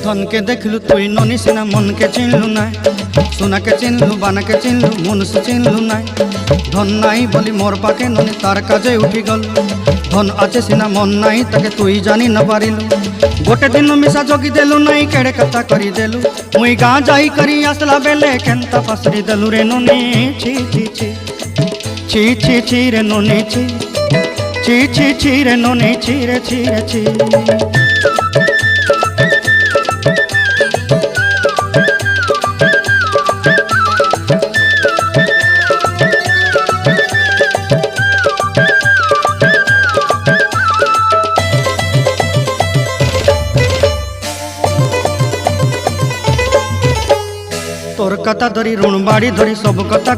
धन के देखलु तुई ननी सिना मन के चिन्हलु ना, सोना के चिन्हलु बाना के चिन्हलु मनुष्य चिन्हलु ना। धन नाई बोली मोर पाके ननी तार काजे उठी गल, धन आचे सिना मन नाई ताके तुई जानी न पारिलु। गोटे दिन मिसा जोगी देलु नाई केड़े कथा करी देलु, मुई गाँ जाई करी आसला बेले केंता फासरी देलु रे ननी। छी छी छी छी छी छी रे ननी छी छी छी छी रे ननी छी रे छी रे छी। तोर कथा धरी ऋण बाड़ी धरी सब कथा